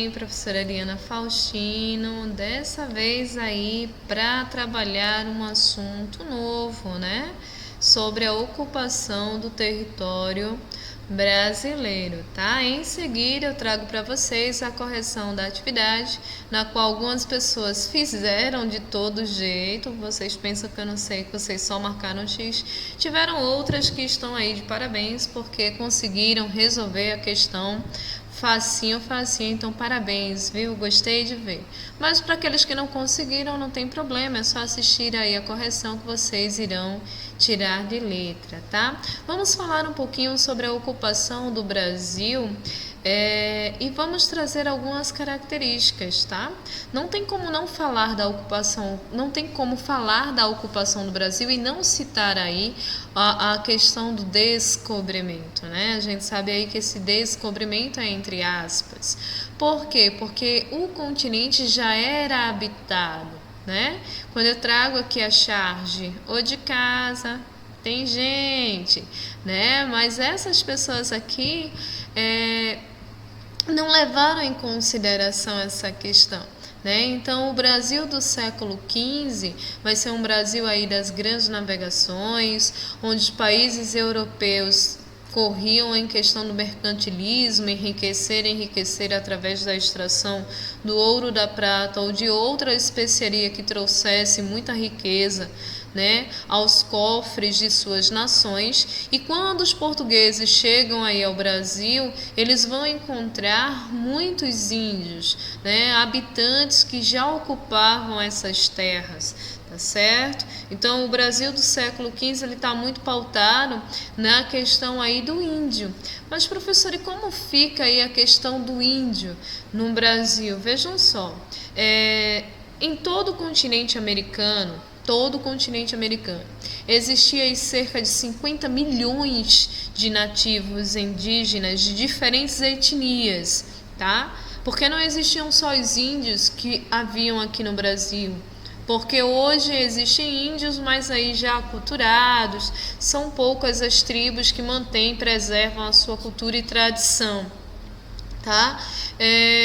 bem, professora Eliana Faustino, dessa vez aí para trabalhar um assunto novo, né? Sobre a ocupação do território brasileiro, tá? Em seguida eu trago para vocês a correção da atividade, na qual algumas pessoas fizeram de todo jeito. Vocês pensam que eu não sei, que vocês só marcaram X. Tiveram outras que estão aí de parabéns porque conseguiram resolver a questão facinho, facinho, então parabéns, viu? Gostei de ver. Mas para aqueles que não conseguiram, não tem problema, é só assistir aí a correção que vocês irão tirar de letra, tá? Vamos falar um pouquinho sobre a ocupação do Brasil e vamos trazer algumas características, tá? Não tem como não falar da ocupação, não tem como falar da ocupação do Brasil e não citar aí a questão do descobrimento, né? A gente sabe aí que esse descobrimento é entre aspas. Por quê? Porque o continente já era habitado, né? Quando eu trago aqui a charge ou de casa, tem gente, né? Mas essas pessoas aqui não levaram em consideração essa questão. Então, o Brasil do século XV vai ser um Brasil aí das grandes navegações, onde os países europeus corriam em questão do mercantilismo, enriquecer através da extração do ouro, da prata ou de outra especiaria que trouxesse muita riqueza, aos cofres de suas nações. E quando os portugueses chegam aí ao Brasil, eles vão encontrar muitos índios, habitantes que já ocupavam essas terras, tá certo? Então o Brasil do século XV ele está muito pautado na questão aí do índio. Mas professor, e como fica aí a questão do índio no Brasil? Vejam só, em todo o continente americano, existia aí cerca de 50 milhões de nativos indígenas de diferentes etnias, tá? Porque não existiam só os índios que haviam aqui no Brasil. Porque hoje existem índios, mas aí já aculturados, são poucas as tribos que mantêm, preservam a sua cultura e tradição. Tá?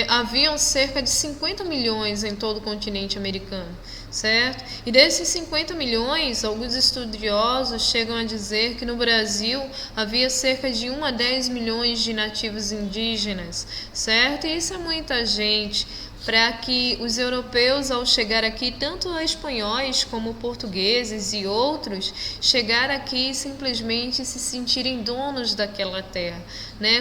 Haviam cerca de 50 milhões em todo o continente americano, certo? E desses 50 milhões, alguns estudiosos chegam a dizer que no Brasil havia cerca de 1 a 10 milhões de nativos indígenas, certo? E isso é muita gente, para que os europeus, ao chegar aqui, tanto espanhóis como portugueses e outros, chegar aqui e simplesmente se sentirem donos daquela terra,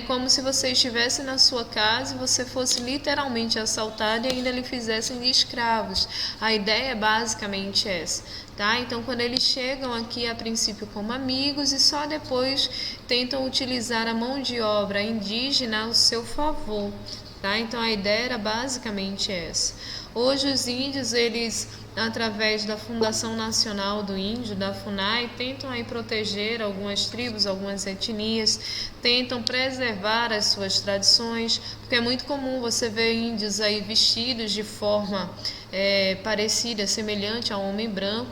como se você estivesse na sua casa e você fosse literalmente assaltado e ainda lhe fizessem de escravos. A ideia é basicamente essa. Tá? Então, quando eles chegam aqui, a princípio como amigos, e só depois tentam utilizar a mão de obra indígena ao seu favor. Tá? Então a ideia era basicamente essa. Hoje os índios, eles, através da Fundação Nacional do Índio, da FUNAI, tentam aí proteger algumas tribos, algumas etnias, tentam preservar as suas tradições, porque é muito comum você ver índios aí vestidos de forma parecida, semelhante ao homem branco,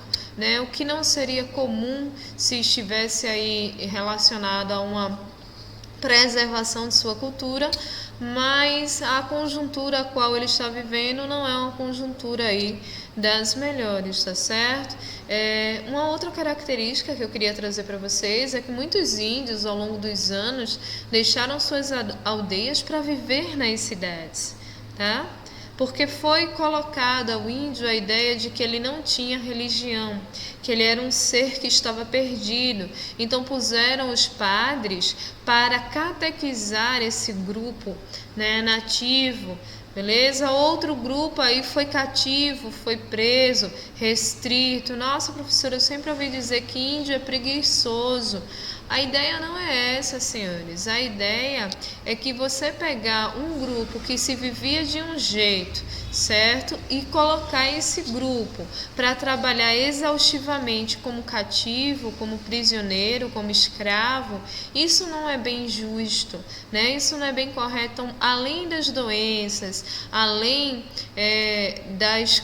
o que não seria comum se estivesse aí relacionado a uma preservação de sua cultura, mas a conjuntura a qual ele está vivendo não é uma conjuntura aí das melhores, tá certo? Uma outra característica que eu queria trazer para vocês é que muitos índios, ao longo dos anos, deixaram suas aldeias para viver nas cidades, tá? Porque foi colocada ao índio a ideia de que ele não tinha religião, que ele era um ser que estava perdido. Então puseram os padres para catequizar esse grupo, nativo, beleza? Outro grupo aí foi cativo, foi preso, restrito. Nossa, professora, eu sempre ouvi dizer que índio é preguiçoso. A ideia não é essa, senhores. A ideia é que você pegar um grupo que se vivia de um jeito, certo? E colocar esse grupo para trabalhar exaustivamente como cativo, como prisioneiro, como escravo. Isso não é bem justo, Isso não é bem correto. Então, além das doenças, além das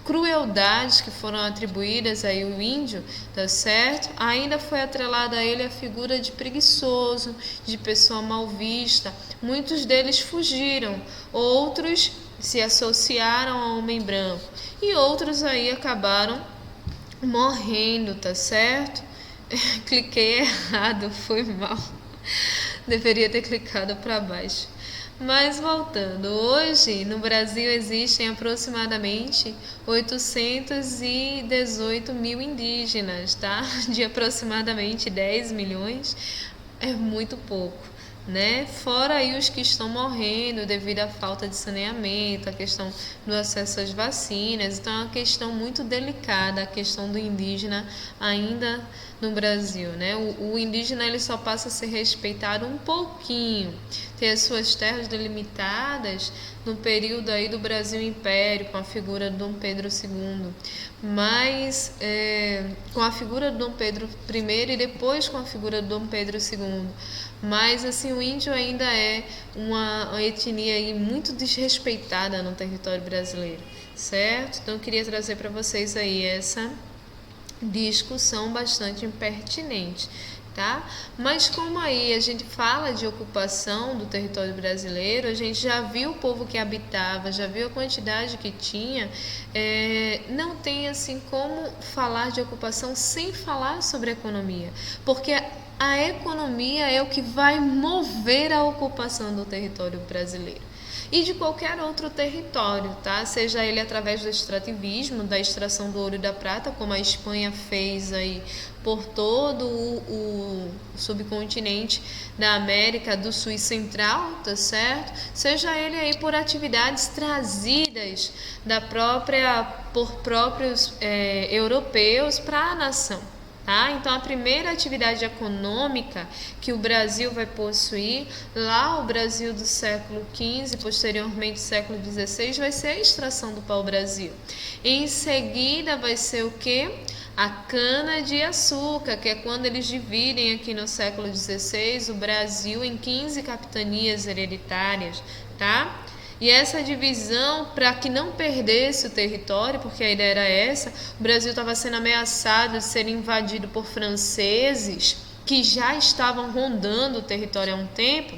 crueldades que foram atribuídas aí ao índio, tá certo? Ainda foi atrelada a ele a figura de preguiçoso, de pessoa mal vista. Muitos deles fugiram, outros se associaram ao homem branco e outros aí acabaram morrendo, tá certo? Cliquei errado, foi mal. Deveria ter clicado para baixo. Mas voltando, hoje no Brasil existem aproximadamente 818 mil indígenas, tá? De aproximadamente 10 milhões, é muito pouco, né? Fora aí os que estão morrendo devido à falta de saneamento, a questão do acesso às vacinas. Então é uma questão muito delicada, a questão do indígena ainda no Brasil, né? O indígena ele só passa a ser respeitado um pouquinho, ter as suas terras delimitadas no período aí do Brasil Império, com a figura de Dom Pedro II, mas com a figura de Dom Pedro I e depois com a figura de Dom Pedro II. Mas assim, o índio ainda é uma etnia aí muito desrespeitada no território brasileiro, certo? Então eu queria trazer para vocês aí essa discussão bastante pertinente, tá? Mas como aí a gente fala de ocupação do território brasileiro, a gente já viu o povo que habitava, já viu a quantidade que tinha, não tem assim como falar de ocupação sem falar sobre economia, porque a economia é o que vai mover a ocupação do território brasileiro e de qualquer outro território, tá? Seja ele através do extrativismo, da extração do ouro e da prata, como a Espanha fez aí por todo o subcontinente da América do Sul e Central, tá certo? Seja ele aí por atividades trazidas por próprios europeus para a nação. Tá? Então, a primeira atividade econômica que o Brasil vai possuir, lá o Brasil do século XV, posteriormente século XVI, vai ser a extração do pau-brasil. Em seguida vai ser o quê? A cana-de-açúcar, que é quando eles dividem aqui no século XVI o Brasil em 15 capitanias hereditárias, tá? E essa divisão, para que não perdesse o território, porque a ideia era essa, o Brasil estava sendo ameaçado de ser invadido por franceses que já estavam rondando o território há um tempo.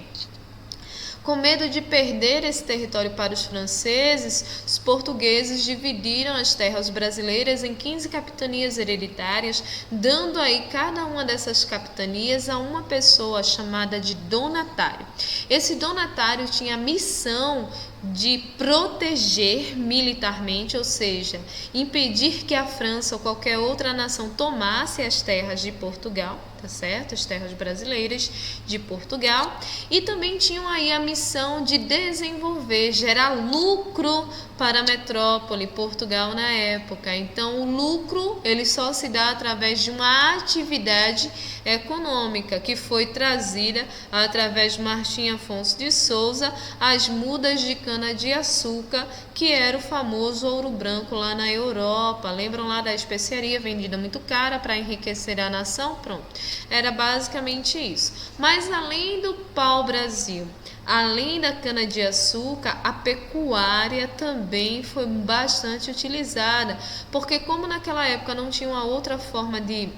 Com medo de perder esse território para os franceses, os portugueses dividiram as terras brasileiras em 15 capitanias hereditárias, dando aí cada uma dessas capitanias a uma pessoa chamada de donatário. Esse donatário tinha a missão de proteger militarmente, ou seja, impedir que a França ou qualquer outra nação tomasse as terras de Portugal, tá certo? As terras brasileiras de Portugal, e também tinham aí a missão de desenvolver, gerar lucro para a metrópole Portugal na época. Então, o lucro ele só se dá através de uma atividade econômica que foi trazida através de Martim Afonso de Souza, as mudas de cana-de-açúcar, que era o famoso ouro branco lá na Europa. Lembram lá da especiaria vendida muito cara para enriquecer a nação? Pronto, era basicamente isso. Mas além do pau-brasil, além da cana-de-açúcar, a pecuária também foi bastante utilizada, porque como naquela época não tinha uma outra forma de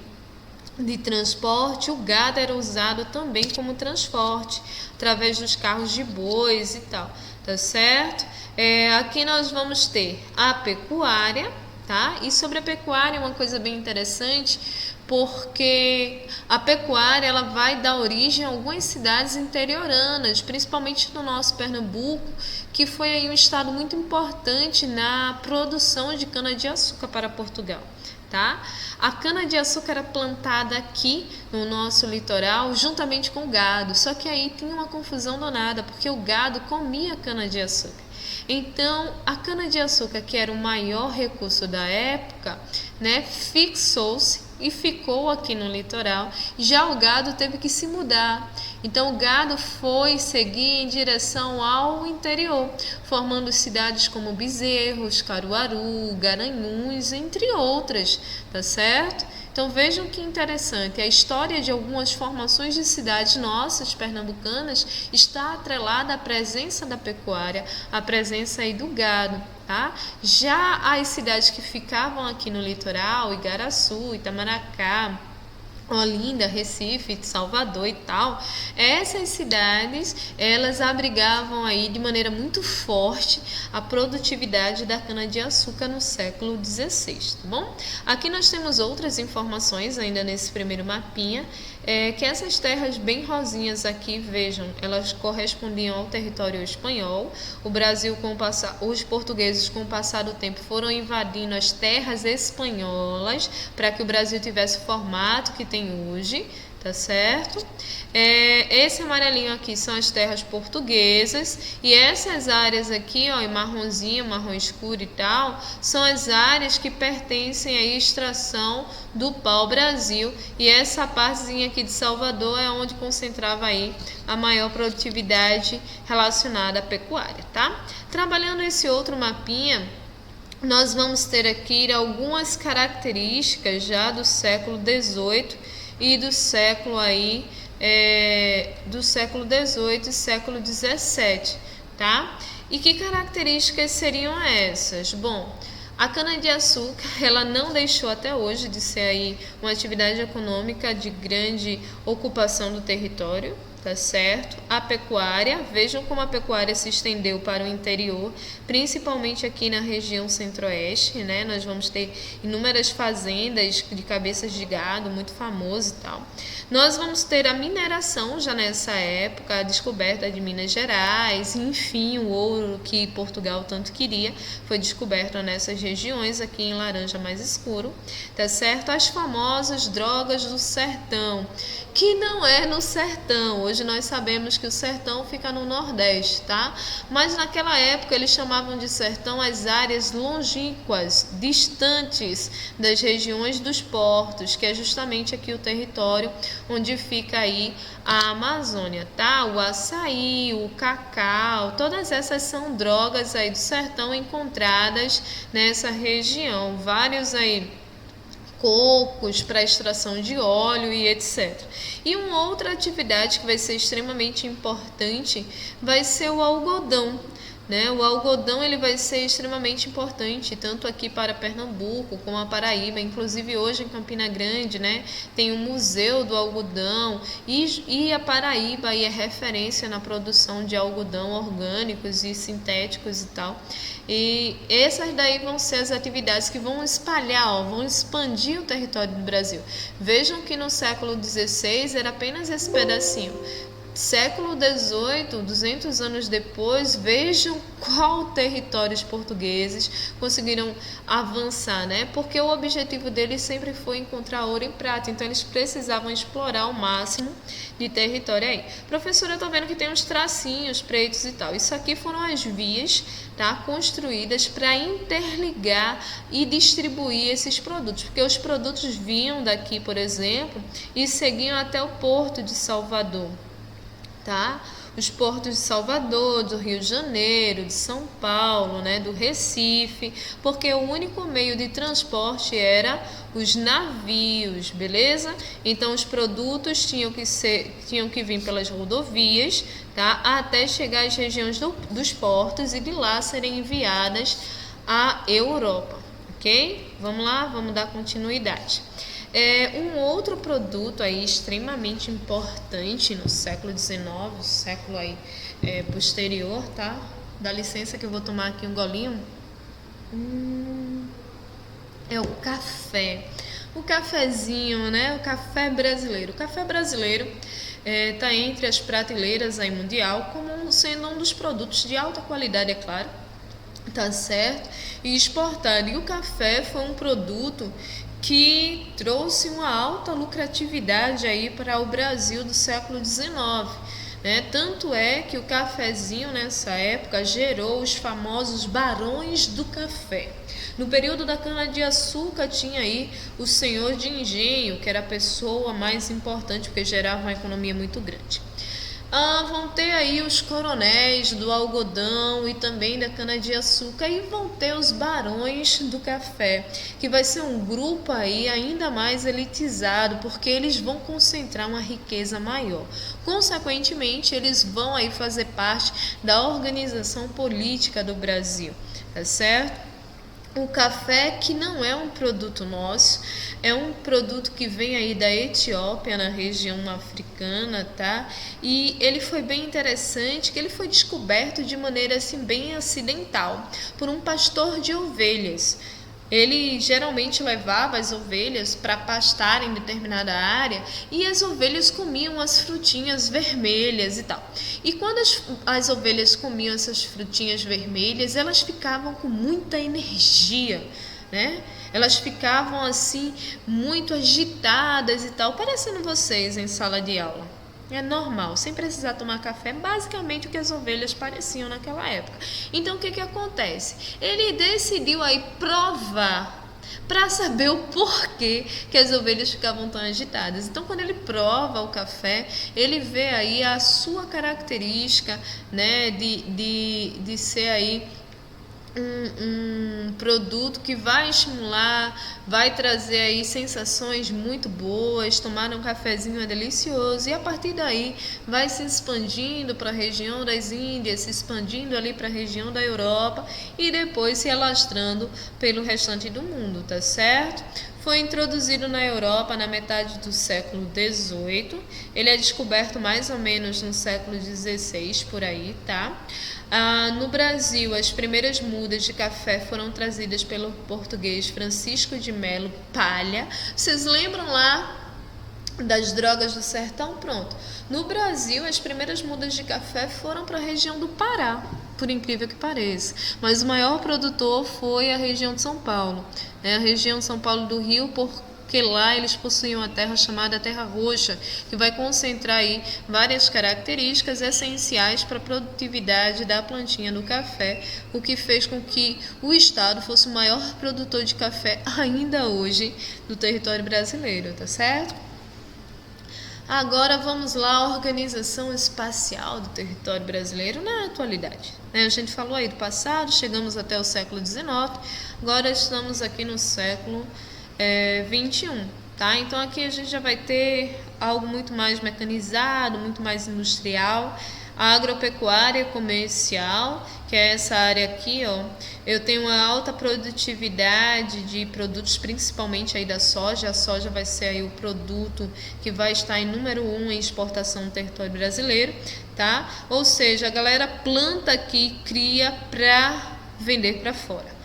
transporte, o gado era usado também como transporte, através dos carros de bois e tal, tá certo? Aqui nós vamos ter a pecuária, tá? E sobre a pecuária, uma coisa bem interessante, porque a pecuária ela vai dar origem a algumas cidades interioranas, principalmente no nosso Pernambuco, que foi aí um estado muito importante na produção de cana-de-açúcar para Portugal. Tá? A cana-de-açúcar era plantada aqui no nosso litoral juntamente com o gado, só que aí tinha uma confusão danada, porque o gado comia cana-de-açúcar. Então, a cana-de-açúcar, que era o maior recurso da época, né, fixou-se e ficou aqui no litoral. Já o gado teve que se mudar. Então o gado foi seguir em direção ao interior, formando cidades como Bezerros, Caruaru, Garanhuns, entre outras, tá certo? Então vejam que interessante, a história de algumas formações de cidades nossas pernambucanas está atrelada à presença da pecuária, à presença aí do gado. Tá? Já as cidades que ficavam aqui no litoral, Igaraçu, Itamaracá, Olinda, Recife, Salvador e tal, essas cidades, elas abrigavam aí de maneira muito forte a produtividade da cana-de-açúcar no século XVI, tá bom? Aqui nós temos outras informações ainda nesse primeiro mapinha, que essas terras bem rosinhas aqui, vejam, elas correspondiam ao território espanhol. O Brasil, os portugueses, com o passar do tempo, foram invadindo as terras espanholas para que o Brasil tivesse o formato que tem hoje, tá certo? Esse amarelinho aqui são as terras portuguesas e essas áreas aqui, ó, em marronzinho, marrom escuro e tal, são as áreas que pertencem à extração do pau-brasil, e essa partezinha aqui de Salvador é onde concentrava aí a maior produtividade relacionada à pecuária, tá? Trabalhando esse outro mapinha, nós vamos ter aqui algumas características já do século XVIII e do século aí do século XVIII e século XVII, tá? E que características seriam essas? Bom, a cana-de-açúcar, ela não deixou até hoje de ser aí uma atividade econômica de grande ocupação do território, tá certo? A pecuária, vejam como a pecuária se estendeu para o interior, principalmente aqui na região centro-oeste, né? Nós vamos ter inúmeras fazendas de cabeças de gado, muito famoso e tal. Nós vamos ter a mineração já nessa época, a descoberta de Minas Gerais, enfim, o ouro que Portugal tanto queria foi descoberto nessas regiões, aqui em laranja mais escuro, tá certo? As famosas drogas do sertão, que não é no sertão. Hoje nós sabemos que o sertão fica no Nordeste, tá? Mas naquela época eles chamavam de sertão as áreas longínquas, distantes das regiões dos portos, que é justamente aqui o território onde fica aí a Amazônia, tá? O açaí, o cacau, todas essas são drogas aí do sertão encontradas nessa região. Vários aí cocos para extração de óleo e etc. E uma outra atividade que vai ser extremamente importante vai ser o algodão. Né? O algodão ele vai ser extremamente importante, tanto aqui para Pernambuco como a Paraíba. Inclusive hoje em Campina Grande, né, tem um museu do algodão e a Paraíba aí é referência na produção de algodão orgânicos e sintéticos e tal. E essas daí vão ser as atividades que vão espalhar, ó, vão expandir o território do Brasil. Vejam que no século XVI era apenas esse pedacinho. Século XVIII, 200 anos depois, vejam qual território os portugueses conseguiram avançar, né? Porque o objetivo deles sempre foi encontrar ouro e prata, então eles precisavam explorar o máximo de território aí. Professora, eu tô vendo que tem uns tracinhos pretos e tal. Isso aqui foram as vias, tá, construídas para interligar e distribuir esses produtos, porque os produtos vinham daqui, por exemplo, e seguiam até o porto de Salvador. Tá? Os portos de Salvador, do Rio de Janeiro, de São Paulo, né, do Recife, porque o único meio de transporte era os navios, beleza? Então os produtos tinham que vir pelas rodovias, tá? Até chegar às regiões dos portos e de lá serem enviadas à Europa, ok? Vamos lá, vamos dar continuidade. Um outro produto aí extremamente importante no século XIX, século aí, posterior, tá? Dá licença que eu vou tomar aqui um golinho. É o café. O cafezinho, né? O café brasileiro. O café brasileiro tá entre as prateleiras aí mundial como sendo um dos produtos de alta qualidade, é claro. Tá certo? E exportado. E o café foi um produto que trouxe uma alta lucratividade aí para o Brasil do século XIX, né? Tanto é que o cafezinho nessa época gerou os famosos barões do café. No período da cana-de-açúcar tinha aí o senhor de engenho, que era a pessoa mais importante porque gerava uma economia muito grande. Vão ter aí os coronéis do algodão e também da cana-de-açúcar, e vão ter os barões do café, que vai ser um grupo aí ainda mais elitizado, porque eles vão concentrar uma riqueza maior. Consequentemente, eles vão aí fazer parte da organização política do Brasil, tá certo? O café, que não é um produto nosso, é um produto que vem aí da Etiópia, na região africana, tá? E ele foi bem interessante, que ele foi descoberto de maneira assim bem acidental por um pastor de ovelhas. Ele geralmente levava as ovelhas para pastar em determinada área, e as ovelhas comiam as frutinhas vermelhas e tal. E quando as ovelhas comiam essas frutinhas vermelhas, elas ficavam com muita energia, né? Elas ficavam assim muito agitadas e tal, parecendo vocês em sala de aula. É normal, sem precisar tomar café, basicamente o que as ovelhas pareciam naquela época. Então o que acontece? Ele decidiu aí provar para saber o porquê que as ovelhas ficavam tão agitadas. Então, quando ele prova o café, ele vê aí a sua característica, né, de ser aí um produto que vai estimular, vai trazer aí sensações muito boas. Tomar um cafezinho é delicioso, e a partir daí vai se expandindo para a região das Índias, se expandindo ali para a região da Europa e depois se alastrando pelo restante do mundo, tá certo? Foi introduzido na Europa na metade do século XVIII. Ele é descoberto mais ou menos no século XVI, por aí, tá? No Brasil, as primeiras mudas de café foram trazidas pelo português Francisco de Melo Palha. Vocês lembram lá das drogas do sertão? Pronto. No Brasil, as primeiras mudas de café foram para a região do Pará, por incrível que pareça. Mas o maior produtor foi a região de São Paulo, né? A região de São Paulo do Rio, porque lá eles possuíam uma terra chamada Terra Roxa, que vai concentrar aí várias características essenciais para a produtividade da plantinha do café, o que fez com que o estado fosse o maior produtor de café ainda hoje do território brasileiro, tá certo? Agora vamos lá, a organização espacial do território brasileiro na atualidade. A gente falou aí do passado, chegamos até o século XIX, agora estamos aqui no século 21, tá? Então aqui a gente já vai ter algo muito mais mecanizado, muito mais industrial. A agropecuária comercial, que é essa área aqui, ó, eu tenho uma alta produtividade de produtos, principalmente aí da soja. A soja vai ser aí o produto que vai estar em número 1 em exportação no território brasileiro, tá? Ou seja, a galera planta aqui, cria para vender para fora.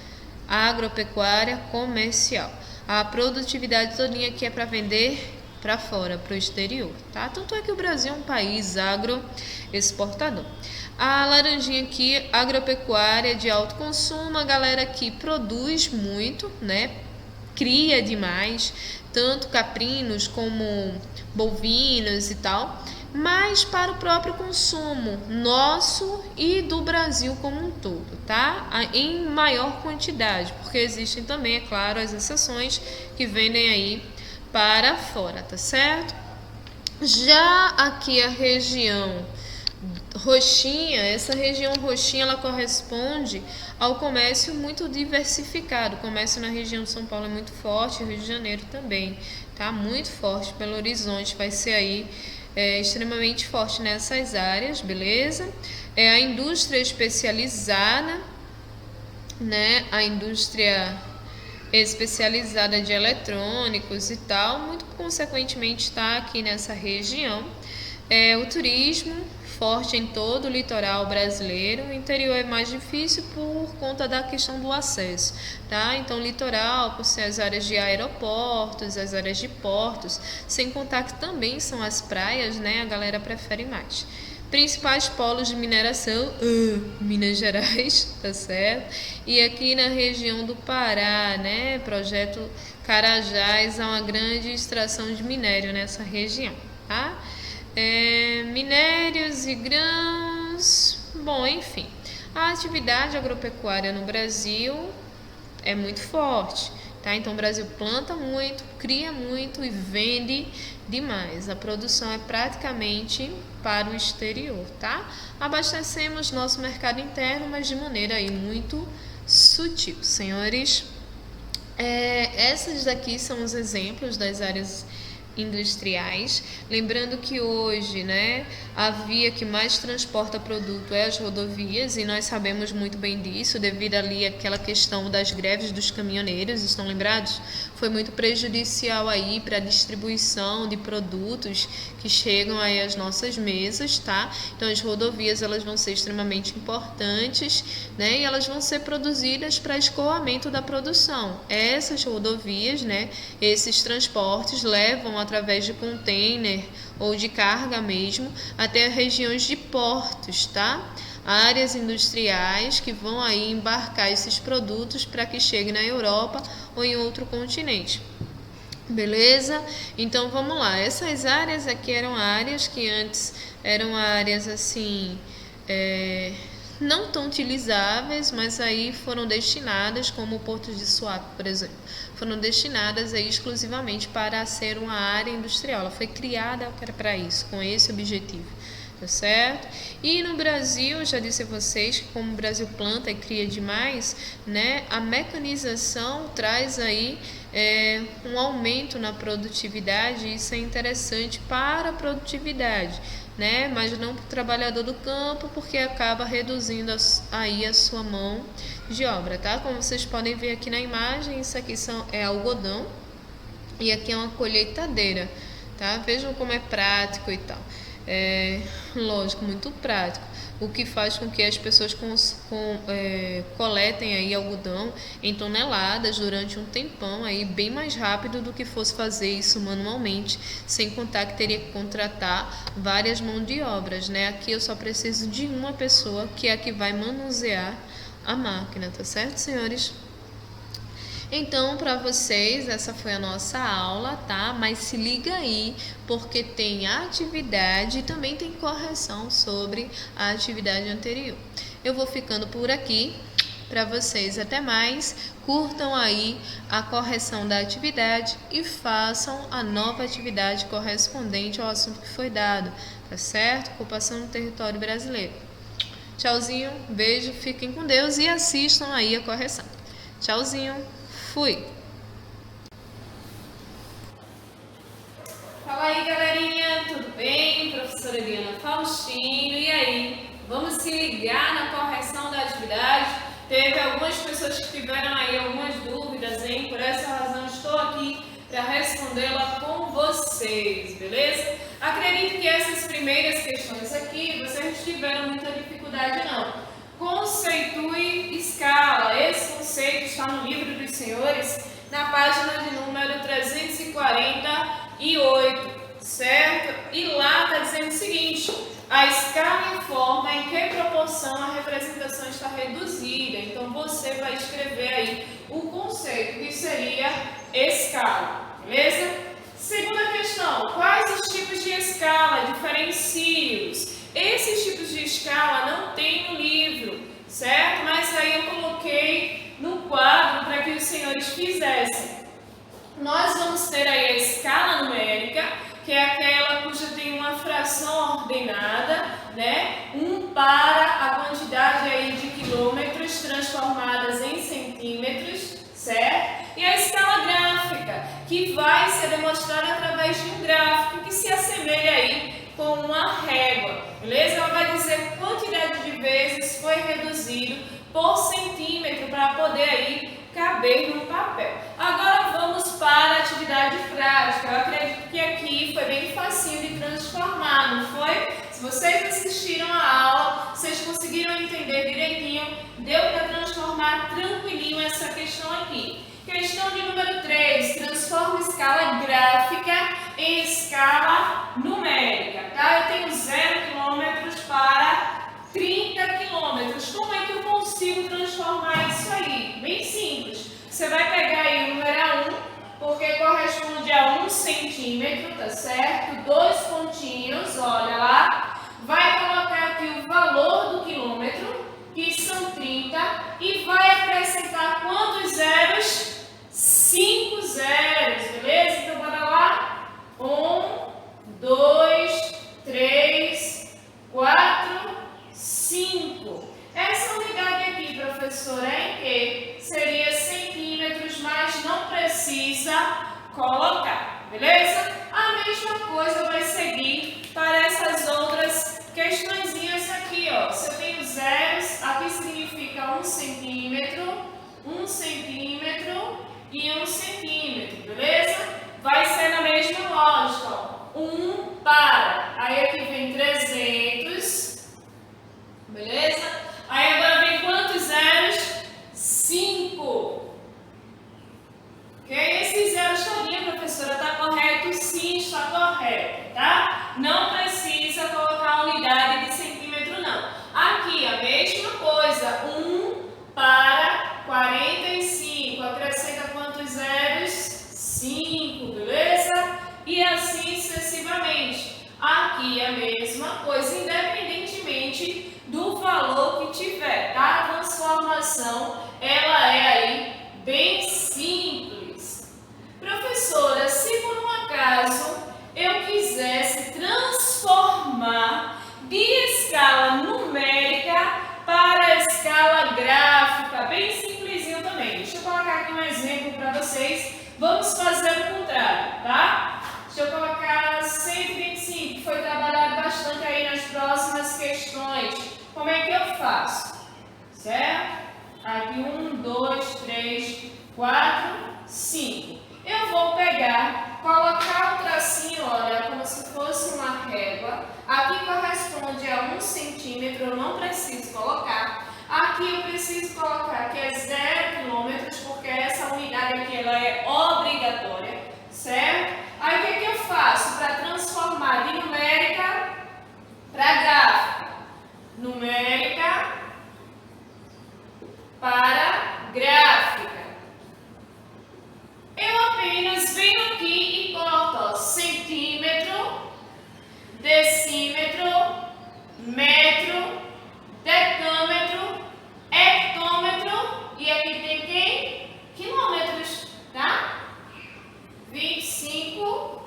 A agropecuária comercial. A produtividade todinha aqui é para vender para fora, para o exterior, tá? Tanto é que o Brasil é um país agroexportador. A laranjinha aqui, agropecuária de alto consumo, a galera aqui produz muito, né? Cria demais, tanto caprinos como bovinos e tal, mas para o próprio consumo nosso e do Brasil como um todo, tá? Em maior quantidade, porque existem também, é claro, as exceções que vendem aí para fora, tá certo? Já aqui a região roxinha, essa região roxinha, ela corresponde ao comércio muito diversificado. O comércio na região de São Paulo é muito forte, Rio de Janeiro também, tá? Muito forte. Belo Horizonte vai ser aí extremamente forte nessas áreas, beleza? A indústria especializada, né? A indústria especializada de eletrônicos e tal, muito consequentemente está aqui nessa região. O turismo forte em todo o litoral brasileiro. O interior é mais difícil por conta da questão do acesso, tá? Então, o litoral, por ser as áreas de aeroportos, as áreas de portos, sem contar que também são as praias, né? A galera prefere mais. Principais polos de mineração, Minas Gerais, tá certo? E aqui na região do Pará, né? Projeto Carajás, há uma grande extração de minério nessa região, tá? Minérios e grãos, bom, enfim. A atividade agropecuária no Brasil é muito forte, tá? Então o Brasil planta muito, cria muito e vende demais. A produção é praticamente para o exterior, tá? Abastecemos nosso mercado interno, mas de maneira aí muito sutil. Senhores, essas daqui são os exemplos das áreas industriais. Lembrando que hoje, né, a via que mais transporta produto é as rodovias, e nós sabemos muito bem disso, devido ali àquela questão das greves dos caminhoneiros, estão lembrados? Foi muito prejudicial aí para a distribuição de produtos que chegam aí às nossas mesas, tá? Então as rodovias, elas vão ser extremamente importantes, né, e elas vão ser produzidas para escoamento da produção. Essas rodovias, né, esses transportes levam através de container ou de carga mesmo até regiões de portos, tá? Áreas industriais que vão aí embarcar esses produtos para que chegue na Europa ou em outro continente. Beleza? Então vamos lá. Essas áreas aqui eram áreas que antes eram áreas assim, não tão utilizáveis, mas aí foram destinadas, como o Porto de Suape, por exemplo, foram destinadas aí exclusivamente para ser uma área industrial. Ela foi criada para isso, com esse objetivo, tá certo? E no Brasil, eu já disse a vocês que como o Brasil planta e cria demais, né, a mecanização traz aí um aumento na produtividade, e isso é interessante para a produtividade, né? Mas não para o trabalhador do campo, porque acaba reduzindo aí a sua mão de obra, tá? Como vocês podem ver aqui na imagem, isso aqui é algodão e aqui é uma colheitadeira, tá? Vejam como é prático e tal. Lógico, muito prático, o que faz com que as pessoas coletem aí algodão em toneladas durante um tempão aí bem mais rápido do que fosse fazer isso manualmente, sem contar que teria que contratar várias mãos de obras, né? Aqui eu só preciso de uma pessoa, que é a que vai manusear a máquina, tá certo, senhores? Então, para vocês, essa foi a nossa aula, tá? Mas se liga aí, porque tem atividade e também tem correção sobre a atividade anterior. Eu vou ficando por aqui. Para vocês, até mais. Curtam aí a correção da atividade e façam a nova atividade correspondente ao assunto que foi dado, tá certo? Ocupação no território brasileiro. Tchauzinho, beijo, fiquem com Deus e assistam aí a correção. Tchauzinho. Fui! Fala aí, galerinha, tudo bem? Professora Eliana Faustino, e aí? Vamos se ligar na correção da atividade? Teve algumas pessoas que tiveram aí algumas dúvidas, hein? Por essa razão estou aqui para respondê-la com vocês, beleza? Acredito que essas primeiras questões aqui vocês tiveram muita dificuldade não. Conceitue escala. Esse conceito está no Livro dos Senhores, na página de número 348, certo? E lá está dizendo o seguinte: a escala informa em que proporção a representação está reduzida. Então, você vai escrever aí o conceito, que seria escala, beleza? Segunda questão: quais os tipos de escala? Diferencie-os. Esses tipos de escala não tem no livro, certo? Mas aí eu coloquei no quadro para que os senhores fizessem. Nós vamos ter aí a escala numérica, que é aquela cuja tem uma fração ordenada, né? 1 para a quantidade aí de quilômetros transformadas em centímetros, certo? E a escala gráfica, que vai ser demonstrada através de um gráfico que se assemelha aí com uma régua, beleza? Ela vai dizer quantidade de vezes foi reduzido por centímetro para poder aí caber no papel. Agora vamos para a atividade prática. Eu acredito que aqui foi bem facinho de transformar, não foi? Se vocês assistiram a aula, vocês conseguiram entender direitinho, deu para transformar tranquilinho essa questão aqui. Questão de número 3, transforma escala gráfica em escala numérica, tá? Eu tenho 0 km para 30 km. Como é que eu consigo transformar isso aí? Bem simples. Você vai pegar aí o numeral 1, porque corresponde a 1 centímetro, tá certo? 2 pontinhos, olha lá. Vai colocar aqui o valor do quilômetro, que são 30, e vai acrescentar quantos zeros? 5. precisa colocar, beleza? A mesma coisa vai seguir para essas outras questõezinhas aqui, ó. Se eu tenho zeros, aqui significa 1 centímetro, 1 centímetro e 1 centímetro, beleza? Vai ser na mesma lógica, ó. 1 para, aí aqui vem 300, beleza? Aí agora vem quantos zeros? 5. Ok? Esses zeros todinho, professora, está correto? Sim, está correto, tá? Não precisa colocar a unidade de centímetro, não. Aqui, a mesma coisa, 1 para 45. Acrescenta quantos zeros? 5, beleza? E assim sucessivamente. Aqui a mesma coisa, independentemente do valor que tiver, tá? A transformação, ela é aí bem simples. Professora, se por um acaso eu quisesse transformar de escala numérica para a escala gráfica, bem simplesinho também. Deixa eu colocar aqui um exemplo para vocês. Vamos fazer o contrário, tá? Deixa eu colocar 125, que foi trabalhado bastante aí nas próximas questões. Como é que eu faço? Certo? Aqui 1, 2, 3, 4, 5. Eu vou pegar, colocar o tracinho, olha, como se fosse uma régua. Aqui corresponde a 1 centímetro, eu não preciso colocar. Aqui eu preciso colocar que é 0 quilômetros, porque essa unidade aqui ela é obrigatória, certo? Aí o que eu faço para transformar de numérica para gráfica? Numérica para gráfica. Eu apenas venho aqui e coloco, ó, centímetro, decímetro, metro, decâmetro, hectômetro e aqui tem quem? Quilômetros, tá? 25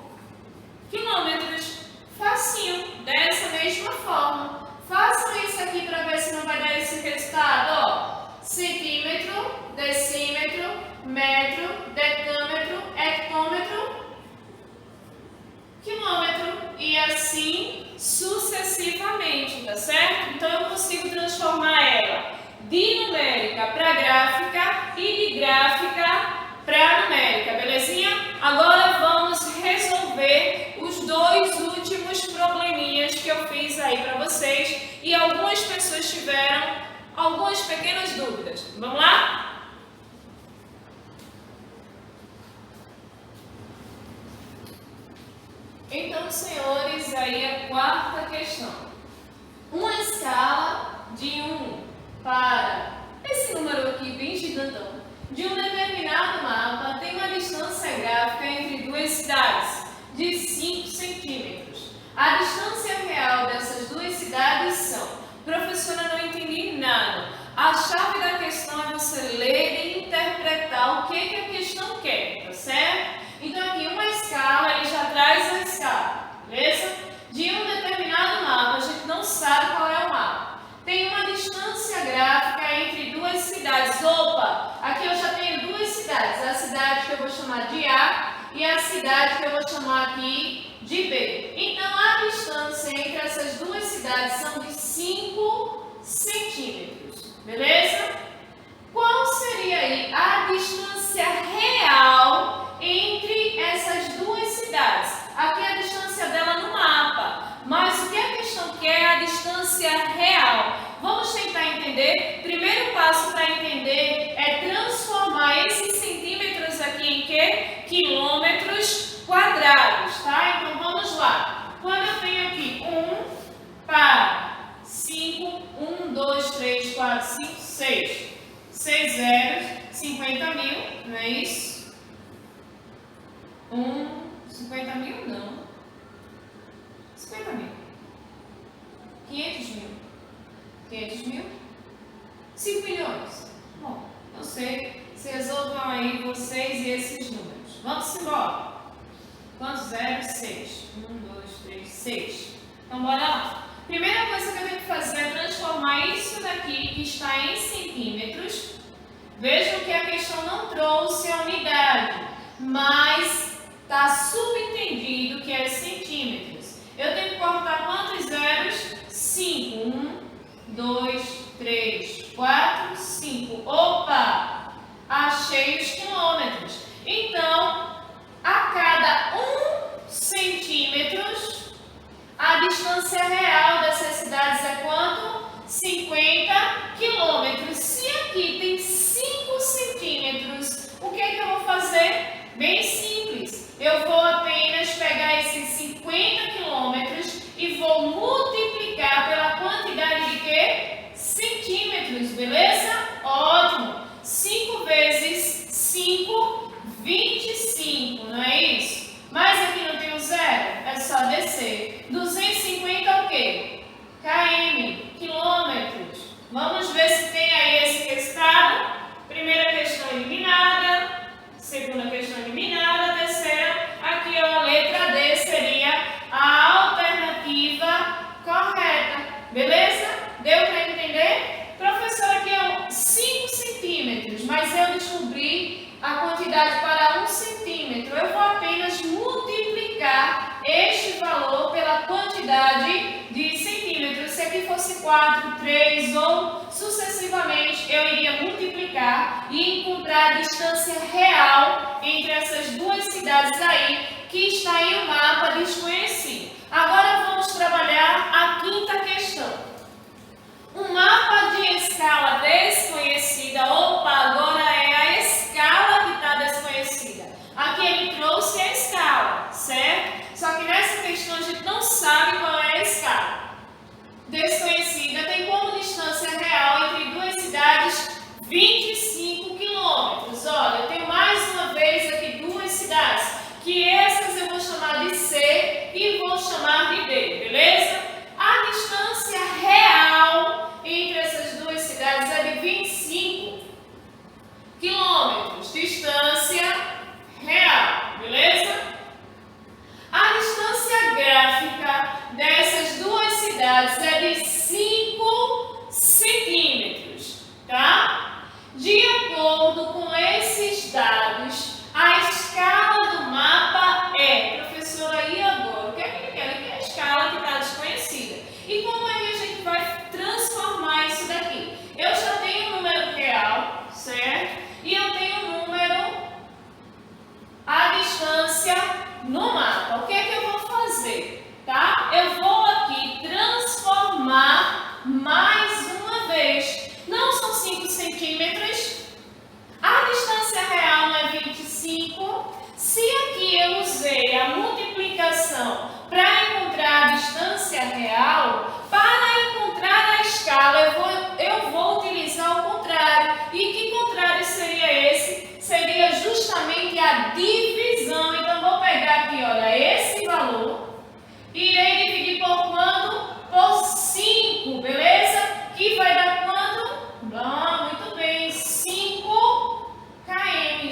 quilômetros. Facinho, dessa mesma forma. Façam isso aqui para ver se não vai dar esse resultado, ó. Centímetro, decímetro, metro, decâmetro, hectômetro, quilômetro e assim sucessivamente, tá certo? Então eu consigo transformar ela de numérica para gráfica e de gráfica para numérica, belezinha? Agora vamos resolver os dois últimos probleminhas que eu fiz aí para vocês e algumas pessoas tiveram algumas pequenas dúvidas. Vamos lá? Então, senhores, aí a quarta questão. Uma escala de 1 para esse número aqui bem gigantão de um determinado mapa tem uma distância gráfica entre duas cidades de 5 centímetros. A distância real dessas duas cidades são... Professora, não entendi nada. A chave da questão é você ler e interpretar o que a questão quer, tá certo? Então aqui uma escala, ele já traz a escala, beleza? De um determinado mapa, a gente não sabe qual é o mapa. Tem uma distância gráfica entre duas cidades. Opa, aqui eu já tenho duas cidades. A cidade que eu vou chamar de A e a cidade que eu vou chamar aqui de B. Então a distância entre essas duas cidades são de 5 centímetros, beleza? Qual seria aí a distância real entre essas duas cidades? Aqui é a distância dela no mapa, mas o que a questão quer é a distância real. Vamos tentar entender? Primeiro passo para entender é transformar esses centímetros aqui em quê? Quilômetros quadrados, tá? Então vamos lá. Quando eu tenho aqui 1 para 5, 1, 2, 3, 4, 5, 6. 6 zeros, 50 mil, não é isso? 50 mil não. 50 mil. 500 mil. 500 mil. 5 milhões. Bom, não sei. Se resolvam aí vocês e esses números. Vamos embora. Quantos zeros? 6. 1, 2, 3, 6. Então, bora lá. Primeira coisa que eu tenho que fazer é transformar isso daqui, que está em centímetros. Vejam que a questão não trouxe a unidade. mas está subentendido que é centímetros. Eu tenho que cortar quantos zeros? 5. 1, 2, 3, 4, 5. Opa! Achei os quilômetros. Então, a cada 1 centímetros, a distância real dessas cidades é quanto? 50 quilômetros. Se aqui tem 5 centímetros, o que é que eu vou fazer? Bem simples. Eu vou apenas pegar esses 50 quilômetros e vou multiplicar pela quantidade de quê? Centímetros, beleza? Ótimo. 5 vezes 5, 25, não é isso? Mas aqui não tem o zero, é só descer. 250 é o quê? km, quilômetros. Vamos ver se tem aí esse resultado. Primeira questão eliminada, segunda questão eliminada, terceira, aqui ó, a letra D seria a alternativa correta. Beleza? Deu para entender? Professor, aqui é 5 centímetros, mas eu descobri a quantidade para 1 centímetro. Eu vou apenas multiplicar este valor pela quantidade de centímetros. Se aqui fosse 4, 3 ou sucessivamente, eu iria multiplicar e encontrar a distância real entre essas duas cidades aí, que está em um mapa desconhecido. Agora vamos trabalhar a quinta questão. Um mapa de escala desconhecida. Opa, agora é a escala que está desconhecida. Aqui ele trouxe a escala, certo? Só que nessa questão a gente não sabe qual é a escala. Desconhecida tem como distância real entre duas cidades 25 quilômetros. Olha, eu tenho mais uma vez aqui duas cidades, que essas eu vou chamar de C e vou chamar de D, beleza? A distância real entre essas duas cidades é de 25 quilômetros. Distância real, beleza? A distância gráfica dessas duas cidades é de 5 centímetros, tá? De acordo com esses dados, a escala do mapa é, professora, e agora? O que é que ele quer? Ele quer a escala que está desconhecida. E como é que a gente vai transformar isso daqui? Eu já tenho um número real, certo? E eu tenho um número, a distância no mapa. O que é que eu vou fazer? Tá? Eu vou aqui transformar mais uma vez. Não são 5 centímetros. A distância real não é 25. Se aqui eu usei a multiplicação para encontrar a distância real, para encontrar a escala eu vou utilizar o contrário. E que contrário seria esse? Seria justamente a divisão. Então, vou pegar aqui, olha, esse valor. Irei dividir por quanto? Por 5, beleza? Que vai dar quanto? Muito bem, 5 km.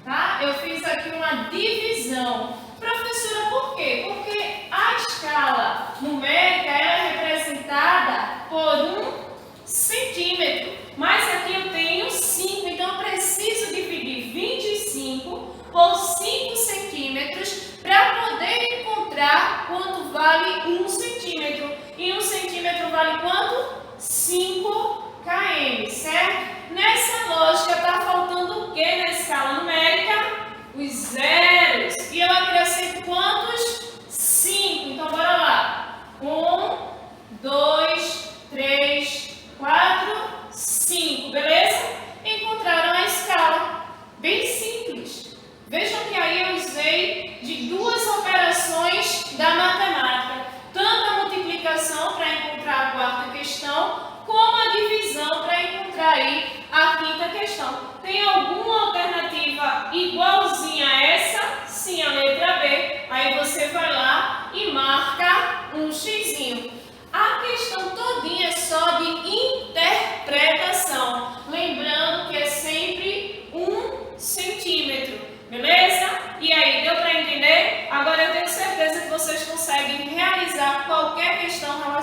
Tá? Eu fiz aqui uma divisão. Professora, por quê? Porque a escala numérica é representada por 1 centímetro. Mas aqui eu tenho 5, então eu preciso dividir 25 por 5 centímetros para poder encontrar quanto vale 1 centímetro. E 1 centímetro vale quanto? 5 km, certo? Nessa lógica, está faltando o que na escala numérica? Os zeros. E eu acrescento quantos? 5. Então, bora lá. 1, 2, 3, 4, 5. Beleza? Encontraram a escala. Bem simples. Vejam que aí eu usei de duas operações da matemática. Tanto a multiplicação para encontrar a quarta questão, como a divisão para encontrar aí a quinta questão. Tem alguma alternativa igualzinha a essa? Sim, a letra B. Aí você vai lá e marca um xizinho. A questão todinha é só de interpretação. Lembrando que é sempre 1 centímetro. Beleza? E aí, deu para entender? Agora eu tenho certeza que vocês conseguem realizar qualquer questão relacionada